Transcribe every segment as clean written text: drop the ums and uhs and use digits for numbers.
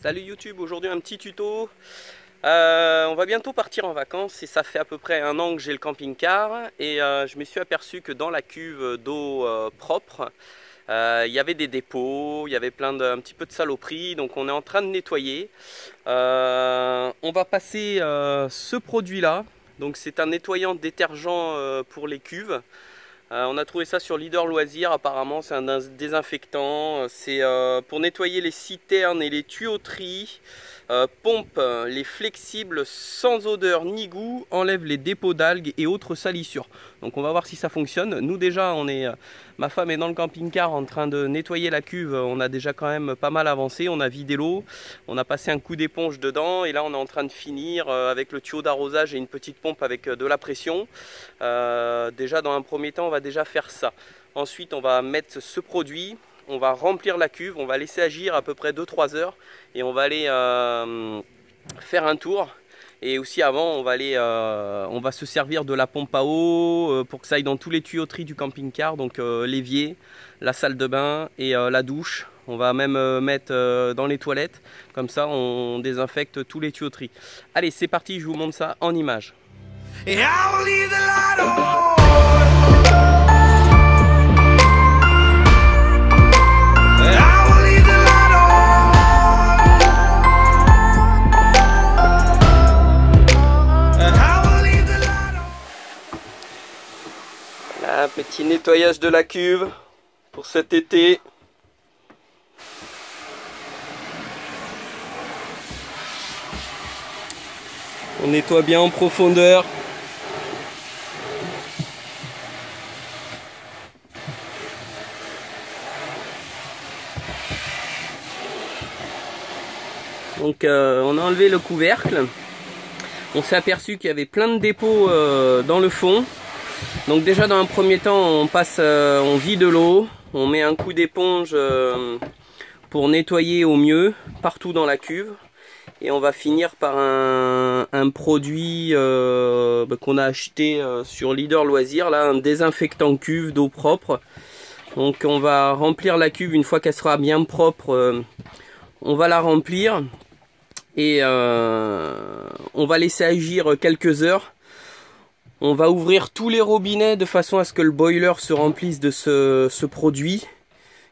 Salut YouTube, aujourd'hui un petit tuto. On va bientôt partir en vacances et ça fait à peu près un an que j'ai le camping-car et je me suis aperçu que dans la cuve d'eau propre, il y avait des dépôts, il y avait un petit peu de saloperies, donc on est en train de nettoyer. On va passer ce produit-là, donc c'est un nettoyant détergent pour les cuves. On a trouvé ça sur Leader Loisirs, apparemment c'est un désinfectant, c'est pour nettoyer les citernes et les tuyauteries, pompe les flexibles sans odeur ni goût, enlève les dépôts d'algues et autres salissures. Donc on va voir si ça fonctionne. Nous déjà, ma femme est dans le camping-car en train de nettoyer la cuve, on a déjà quand même pas mal avancé, on a vidé l'eau, on a passé un coup d'éponge dedans et là on est en train de finir avec le tuyau d'arrosage et une petite pompe avec de la pression. Déjà dans un premier temps on va déjà faire ça. Ensuite on va mettre ce produit, on va remplir la cuve, on va laisser agir à peu près 2-3 heures et on va aller faire un tour. Et aussi avant on va se servir de la pompe à eau pour que ça aille dans tous les tuyauteries du camping-car, donc l'évier, la salle de bain et la douche. On va même mettre dans les toilettes, comme ça on désinfecte tous les tuyauteries. Allez c'est parti, je vous montre ça en images. Un petit nettoyage de la cuve pour cet été. On nettoie bien en profondeur. Donc on a enlevé le couvercle. On s'est aperçu qu'il y avait plein de dépôts dans le fond. Donc déjà dans un premier temps on vide l'eau, on met un coup d'éponge pour nettoyer au mieux partout dans la cuve. Et on va finir par un produit qu'on a acheté sur Leader Loisirs, là, un désinfectant cuve d'eau propre. Donc on va remplir la cuve une fois qu'elle sera bien propre, on va la remplir et on va laisser agir quelques heures. On va ouvrir tous les robinets de façon à ce que le boiler se remplisse de ce produit.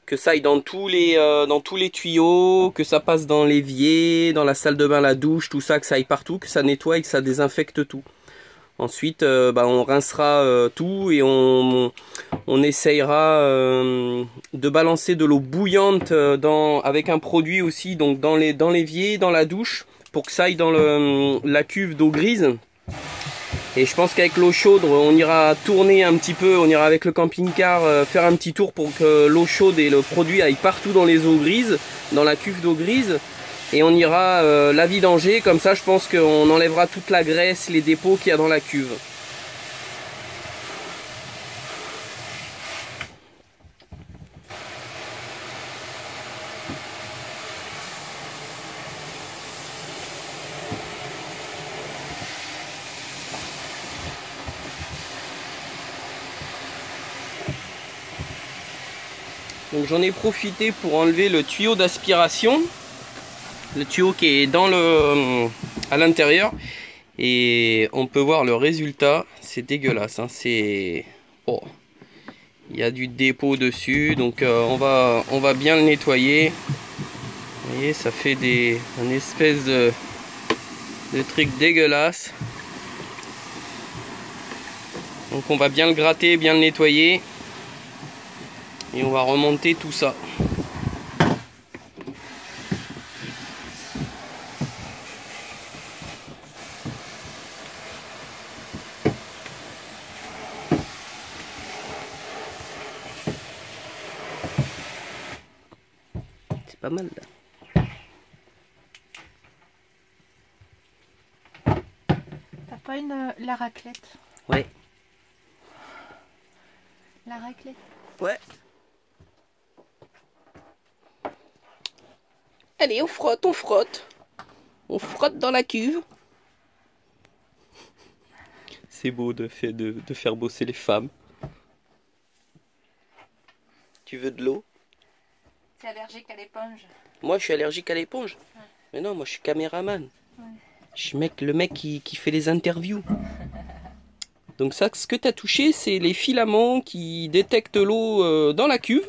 Que ça aille dans tous les tuyaux, que ça passe dans l'évier, dans la salle de bain, la douche, tout ça, que ça aille partout, que ça nettoie et que ça désinfecte tout. Ensuite, on rincera tout et on essayera de balancer de l'eau bouillante avec un produit aussi, donc dans l'évier, dans la douche, pour que ça aille dans la cuve d'eau grise. Et je pense qu'avec l'eau chaude, on ira tourner un petit peu, on ira avec le camping-car faire un petit tour pour que l'eau chaude et le produit aillent partout dans les eaux grises, dans la cuve d'eau grise. Et on ira la vidanger, comme ça je pense qu'on enlèvera toute la graisse, les dépôts qu'il y a dans la cuve. Donc j'en ai profité pour enlever le tuyau d'aspiration, le tuyau qui est à l'intérieur, et on peut voir le résultat. C'est dégueulasse, hein. Il y a du dépôt dessus, donc on va bien le nettoyer. Vous voyez, ça fait un espèce de truc dégueulasse. Donc on va bien le gratter, bien le nettoyer. Et on va remonter tout ça. C'est pas mal là. T'as pas la raclette? Ouais. La raclette? Ouais. Allez, on frotte, on frotte. On frotte dans la cuve. C'est beau de faire bosser les femmes. Tu veux de l'eau? Tu es allergique à l'éponge? Moi, je suis allergique à l'éponge. Ouais. Mais non, moi je suis caméraman. Ouais. Je suis le mec qui fait les interviews. Donc ça, ce que tu as touché, c'est les filaments qui détectent l'eau dans la cuve.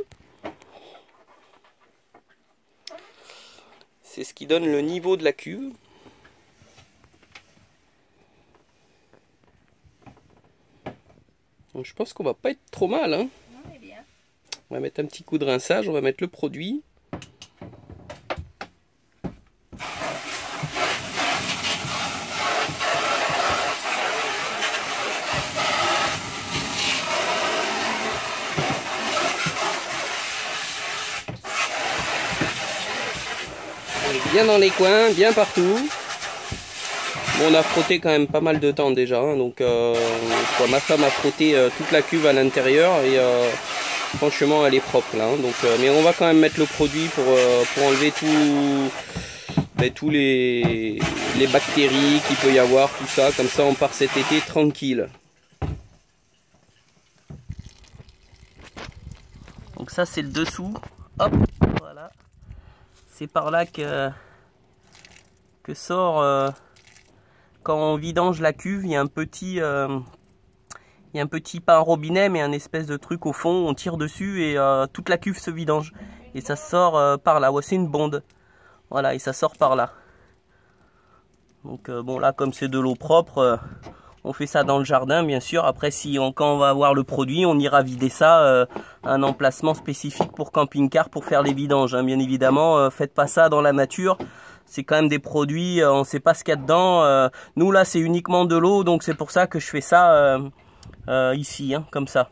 C'est ce qui donne le niveau de la cuve. Donc je pense qu'on va pas être trop mal, hein. On est bien. On va mettre un petit coup de rinçage, on va mettre le produit. Bien dans les coins, bien partout. Bon, on a frotté quand même pas mal de temps déjà, hein, donc ma femme a frotté toute la cuve à l'intérieur et franchement elle est propre là, hein, donc, mais on va quand même mettre le produit pour enlever tous les bactéries qu'il peut y avoir, tout ça, comme ça on part cet été tranquille. Donc ça c'est le dessous, hop, voilà, c'est par là que sort... quand on vidange la cuve, il y a un petit pas un robinet, mais un espèce de truc au fond, on tire dessus et toute la cuve se vidange. Et ça sort par là, ouais, c'est une bonde. Voilà, et ça sort par là. Donc bon, là, comme c'est de l'eau propre, on fait ça dans le jardin, bien sûr. Après, quand on va avoir le produit, on ira vider ça à un emplacement spécifique pour camping-car pour faire les vidanges, hein. Bien évidemment, faites pas ça dans la nature. C'est quand même des produits, on ne sait pas ce qu'il y a dedans. Nous là c'est uniquement de l'eau, donc c'est pour ça que je fais ça ici, hein, comme ça.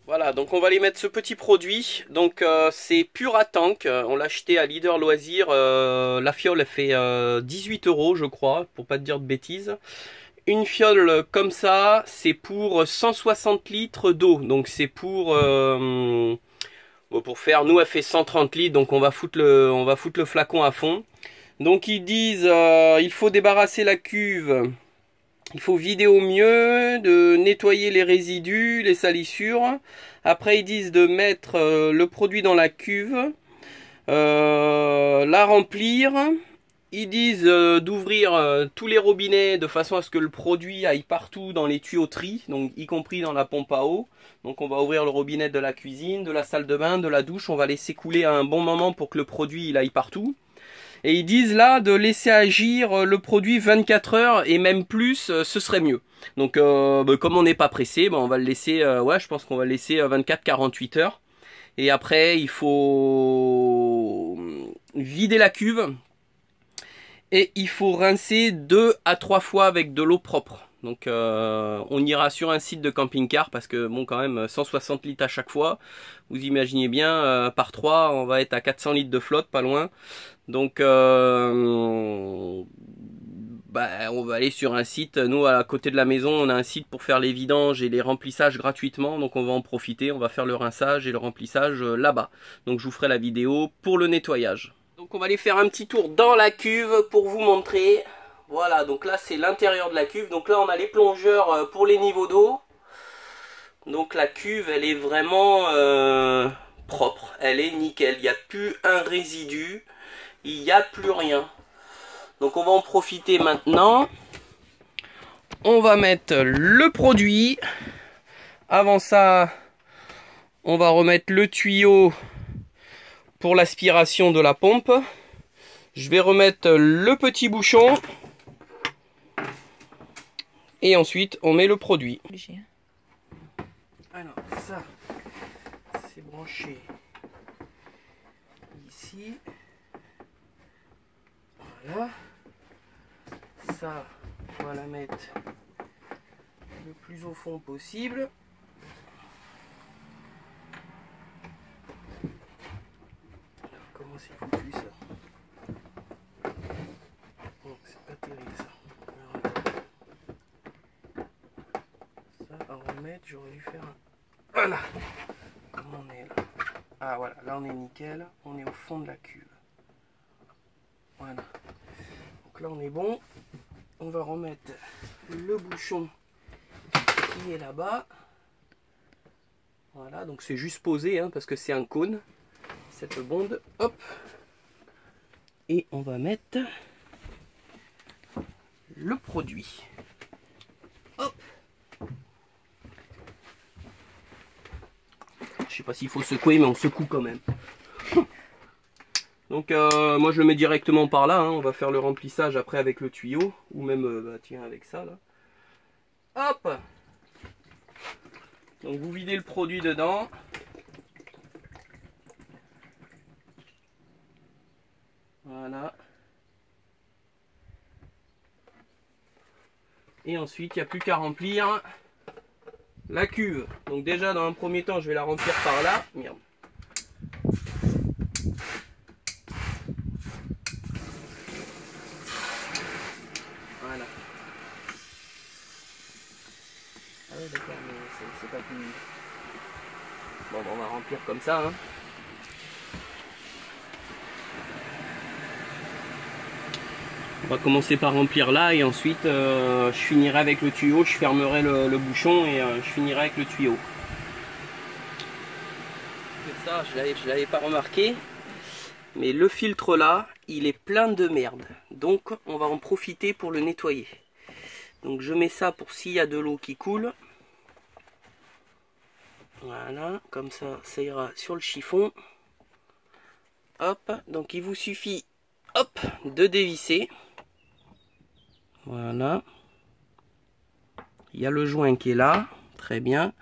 Voilà, donc on va aller mettre ce petit produit. Donc c'est Puratank, on l'a acheté à Leader Loisirs. La fiole elle fait 18 € je crois, pour pas te dire de bêtises. Une fiole comme ça, c'est pour 160 litres d'eau. Donc c'est pour faire, nous elle fait 130 litres, donc on va foutre le flacon à fond. Donc ils disent il faut débarrasser la cuve, il faut vider au mieux, de nettoyer les résidus, les salissures. Après ils disent de mettre le produit dans la cuve, la remplir. Ils disent d'ouvrir tous les robinets de façon à ce que le produit aille partout dans les tuyauteries, donc y compris dans la pompe à eau. Donc on va ouvrir le robinet de la cuisine, de la salle de bain, de la douche. On va laisser couler à un bon moment pour que le produit il aille partout. Et ils disent là de laisser agir le produit 24 heures et même plus, ce serait mieux. Donc comme on n'est pas pressé, on va le laisser, ouais, je pense qu'on va le laisser 24-48 heures. Et après il faut vider la cuve. Et il faut rincer 2 à 3 fois avec de l'eau propre. Donc on ira sur un site de camping-car parce que bon, quand même 160 litres à chaque fois. Vous imaginez bien, par 3 on va être à 400 litres de flotte, pas loin. Donc on va aller sur un site. Nous à côté de la maison on a un site pour faire les vidanges et les remplissages gratuitement. Donc on va en profiter, on va faire le rinçage et le remplissage là-bas. Donc je vous ferai la vidéo pour le nettoyage. Donc on va aller faire un petit tour dans la cuve pour vous montrer. Voilà, donc là c'est l'intérieur de la cuve. Donc là on a les plongeurs pour les niveaux d'eau. Donc la cuve elle est vraiment propre, elle est nickel. Il n'y a plus un résidu, il n'y a plus rien. Donc on va en profiter maintenant. On va mettre le produit. Avant ça, on va remettre le tuyau pour l'aspiration de la pompe. Je vais remettre le petit bouchon. Et ensuite, on met le produit. Alors, ça, c'est branché ici. Voilà. Ça, on va la mettre le plus au fond possible. Comment c'est foutu ça? Bon, c'est pas terrible ça. Ça à remettre, j'aurais dû faire un... Voilà. Comment on est là? Ah voilà, là on est nickel. On est au fond de la cuve. Voilà. Donc là on est bon. On va remettre le bouchon qui est là-bas. Voilà, donc c'est juste posé hein, parce que c'est un cône. Cette bonde, hop. Et on va mettre le produit. Hop. Je sais pas s'il faut secouer, mais on secoue quand même. Donc moi je le mets directement par là, hein. On va faire le remplissage après avec le tuyau, ou même bah, tiens avec ça là. Hop. Donc vous videz le produit dedans. Voilà. Et ensuite il n'y a plus qu'à remplir la cuve. Donc déjà dans un premier temps je vais la remplir par là. Merde. Voilà. Ah ouais d'accord, mais c'est pas plus... Bon, on va remplir comme ça, hein. On va commencer par remplir là et ensuite je finirai avec le tuyau, je fermerai le bouchon et je finirai avec le tuyau. Ça, je l'avais pas remarqué, mais le filtre là, il est plein de merde. Donc on va en profiter pour le nettoyer. Donc je mets ça pour s'il y a de l'eau qui coule. Voilà, comme ça, ça ira sur le chiffon. Hop, donc il vous suffit, hop, de dévisser. Voilà. Il y a le joint qui est là, très bien.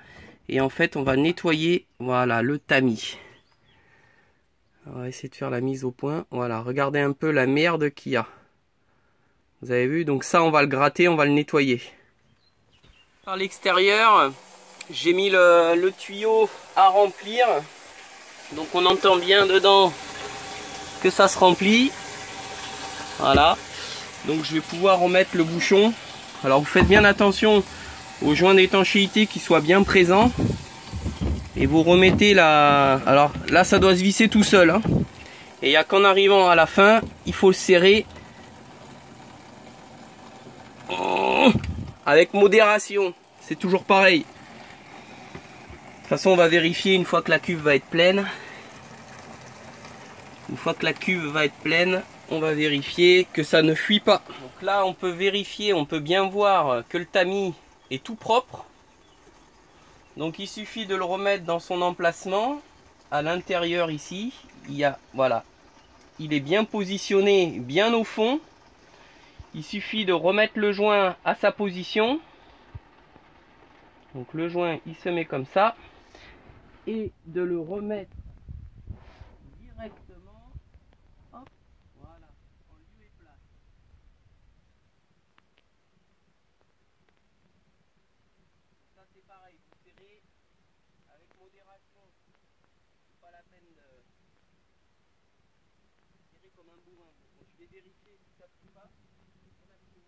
Et en fait, on va nettoyer, voilà, le tamis. On va essayer de faire la mise au point. Voilà, regardez un peu la merde qu'il y a. Vous avez vu? Donc ça, on va le gratter, on va le nettoyer. Par l'extérieur, j'ai mis le tuyau à remplir. Donc on entend bien dedans que ça se remplit. Voilà. Donc je vais pouvoir remettre le bouchon. Alors vous faites bien attention au joint d'étanchéité qui soit bien présent. Et vous remettez la... Alors là ça doit se visser tout seul, hein. Et il n'y a qu'en arrivant à la fin, il faut le serrer. Avec modération. C'est toujours pareil. De toute façon on va vérifier une fois que la cuve va être pleine. Une fois que la cuve va être pleine, on va vérifier que ça ne fuit pas. Donc là on peut vérifier, on peut bien voir que le tamis est tout propre. Donc il suffit de le remettre dans son emplacement. À l'intérieur ici, il y a, voilà, il est bien positionné, bien au fond. Il suffit de remettre le joint à sa position. Donc le joint il se met comme ça. Et de le remettre directement, hop, voilà, en lieu et place. Ça c'est pareil, vous serrez avec modération, c'est pas la peine de serrer comme un bourrin. Donc, je vais vérifier si ça ne fuit pas. Et là sinon,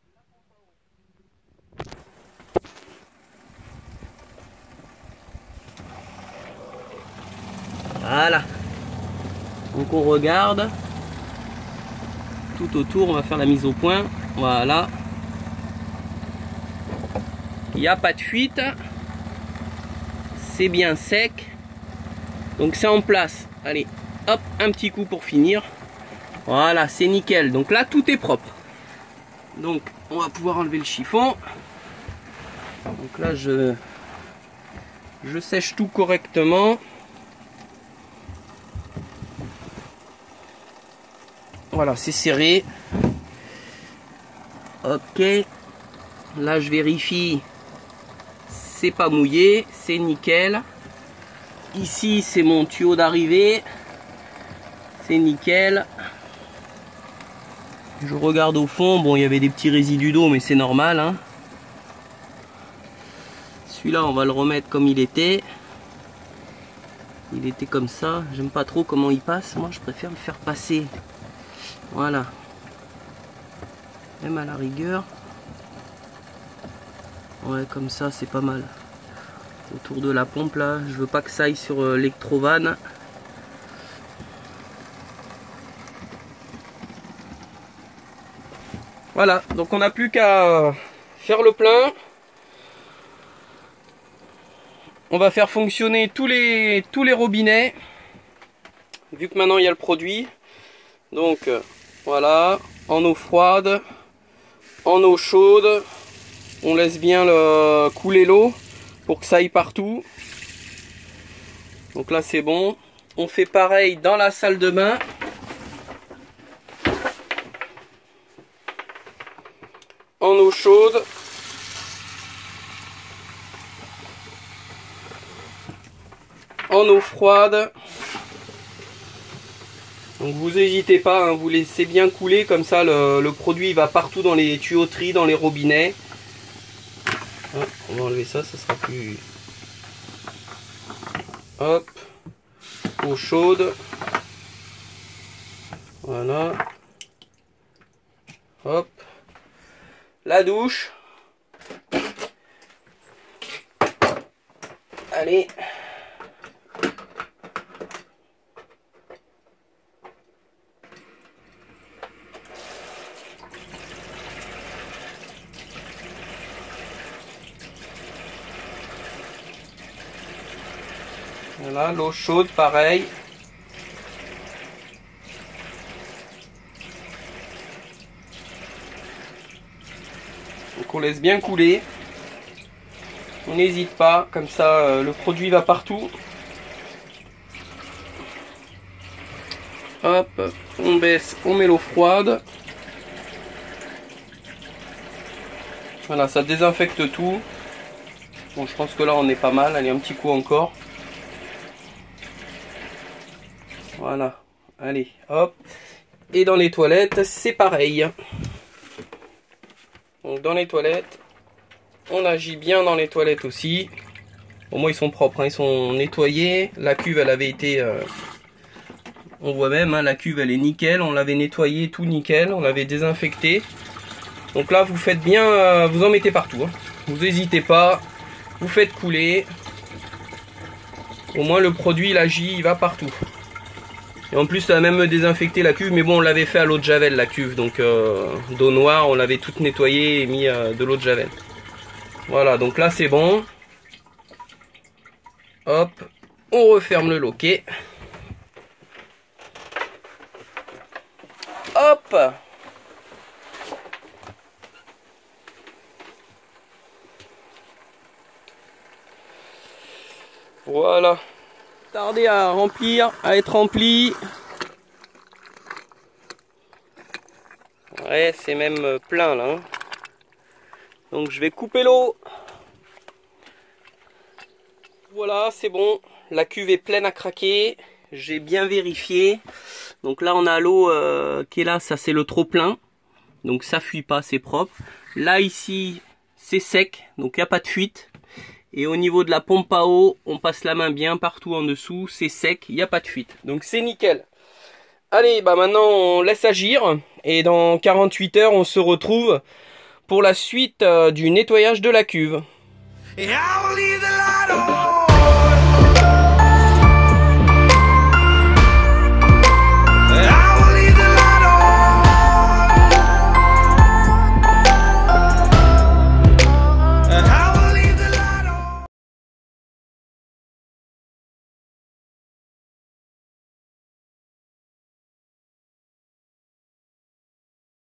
je la pompe en haut. Voilà. Donc on regarde tout autour, on va faire la mise au point. Voilà. Il n'y a pas de fuite. C'est bien sec. Donc c'est en place. Allez, hop, un petit coup pour finir. Voilà, c'est nickel. Donc là, tout est propre. Donc on va pouvoir enlever le chiffon. Donc là, je sèche tout correctement. Voilà, c'est serré. Ok. Là, je vérifie. C'est pas mouillé. C'est nickel. Ici, c'est mon tuyau d'arrivée. C'est nickel. Je regarde au fond. Bon, il y avait des petits résidus d'eau, mais c'est normal, hein. Celui-là, on va le remettre comme il était. Il était comme ça. J'aime pas trop comment il passe. Moi, je préfère le faire passer. Voilà. Même à la rigueur. Ouais, comme ça, c'est pas mal. Autour de la pompe, là. Je veux pas que ça aille sur l'électrovanne. Voilà. Donc, on n'a plus qu'à faire le plein. On va faire fonctionner tous les robinets. Vu que maintenant, il y a le produit. Donc voilà, en eau froide, en eau chaude, on laisse bien couler l'eau pour que ça aille partout. Donc là c'est bon. On fait pareil dans la salle de bain. En eau chaude. En eau froide. Donc vous n'hésitez pas, hein, vous laissez bien couler, comme ça le produit va partout dans les tuyauteries, dans les robinets. Ah, on va enlever ça, ça sera plus... Hop, eau chaude. Voilà. Hop. La douche. Allez. Voilà, l'eau chaude, pareil. Donc on laisse bien couler. On n'hésite pas, comme ça le produit va partout. Hop, on baisse, on met l'eau froide. Voilà, ça désinfecte tout. Bon, je pense que là on est pas mal. Allez, un petit coup encore. Voilà, allez, hop. Et dans les toilettes, c'est pareil. Donc dans les toilettes, on agit bien dans les toilettes aussi. Au moins ils sont propres, hein, ils sont nettoyés. La cuve elle avait été... on voit même, hein, la cuve elle est nickel. On l'avait nettoyée, tout nickel. On l'avait désinfecté. Donc là vous faites bien, vous en mettez partout. Hein. Vous n'hésitez pas, vous faites couler. Au moins le produit il agit, il va partout. Et en plus ça a même désinfecté la cuve, mais bon on l'avait fait à l'eau de javel la cuve, donc d'eau noire, on l'avait toute nettoyée et mis de l'eau de javel. Voilà, donc là c'est bon. Hop, on referme le loquet. Hop. Voilà. Tarder à remplir, à être rempli. Ouais, c'est même plein là. Hein. Donc je vais couper l'eau. Voilà, c'est bon. La cuve est pleine à craquer. J'ai bien vérifié. Donc là, on a l'eau qui est là. Ça, c'est le trop plein. Donc ça fuit pas, c'est propre. Là, ici, c'est sec. Donc il n'y a pas de fuite. Et au niveau de la pompe à eau, on passe la main bien partout en dessous. C'est sec, il n'y a pas de fuite. Donc c'est nickel. Allez, bah maintenant, on laisse agir. Et dans 48 heures, on se retrouve pour la suite du nettoyage de la cuve.